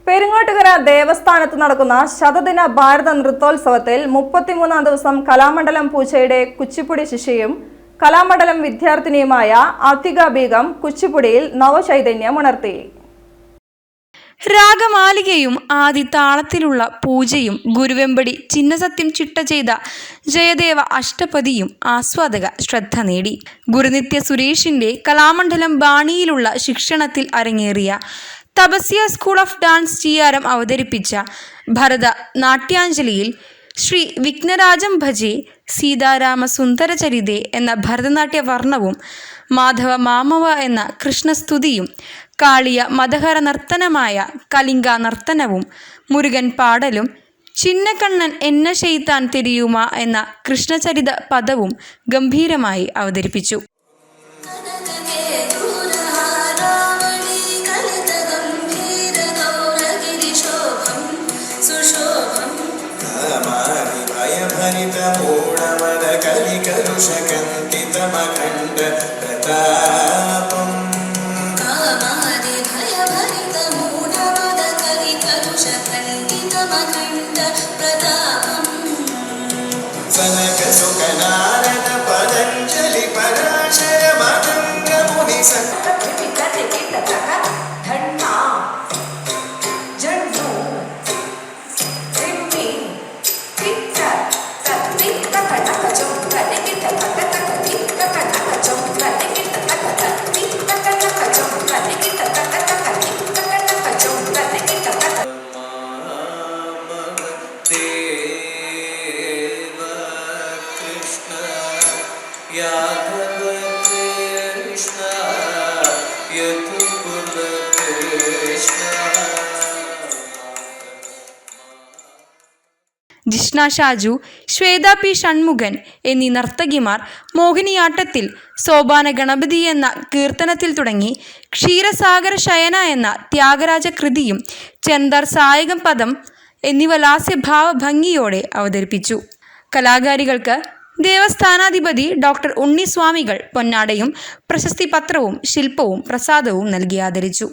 പെരിങ്ങോട്ടുകര ദേവസ്ഥാനത്ത് നടക്കുന്ന ശതദിന ഭാരത നൃത്തോത്സവത്തിൽ 33-ാം ദിവസം കലാമണ്ഡലം പൂച്ചയുടെ കുച്ചിപ്പുടി ശിഷ്യയും കലാമണ്ഡലം വിദ്യാർത്ഥിനിയുമായ ആതിക ബീഗം കുച്ചിപ്പുടിയിൽ നവചൈതന്യം ഉണർത്തി. രാഗമാലികയും ആദി താളത്തിലുള്ള പൂജയും ഗുരുവെമ്പടി ചിന്നസത്യം ചിട്ട ചെയ്ത ജയദേവ അഷ്ടപതിയും ആസ്വാദക ശ്രദ്ധ നേടി. ഗുരുനിത്യ സുരേഷിന്റെ കലാമണ്ഡലം ബാണിയിലുള്ള ശിക്ഷണത്തിൽ അരങ്ങേറിയ തപസ്യ സ്കൂൾ ഓഫ് ഡാൻസ് ജിആർഎം അവതരിപ്പിച്ച ഭരത നാട്യാഞ്ജലിയിൽ ശ്രീ വിഘ്നരാജം ഭജേ സീതാരാമ സുന്ദരചരിതേ എന്ന ഭരതനാട്യ വർണ്ണവും മാധവ മാമവ എന്ന കൃഷ്ണസ്തുതിയും കാളിയ മതഹര നർത്തനമായ കലിംഗ നർത്തനവും മുരുകൻ പാടലും ചിന്നക്കണ്ണൻ എന്ന ചെയ്താൻ തെരിയുമ എന്ന കൃഷ്ണചരിത പദവും ഗംഭീരമായി അവതരിപ്പിച്ചു. പതഞ്ജലി പരാശര മതംഗ മുനി ജിഷ്ണ ഷാജു, ശ്വേത പി ഷൺമുഖൻ എന്നീ നർത്തകിമാർ മോഹിനിയാട്ടത്തിൽ സോപാന ഗണപതി എന്ന കീർത്തനത്തിൽ തുടങ്ങി ക്ഷീരസാഗര ശയന എന്ന ത്യാഗരാജ കൃതിയും ചെന്തർ സായകം പദം എന്നിവ ലാസ്യഭാവ ഭംഗിയോടെ അവതരിപ്പിച്ചു. കലാകാരികൾക്ക് ദേവസ്ഥാനാധിപതി ഡോക്ടർ ഉണ്ണിസ്വാമികൾ പൊന്നാടയും പ്രശസ്തി പത്രവും ശില്പവും പ്രസാദവും നൽകി ആദരിച്ചു.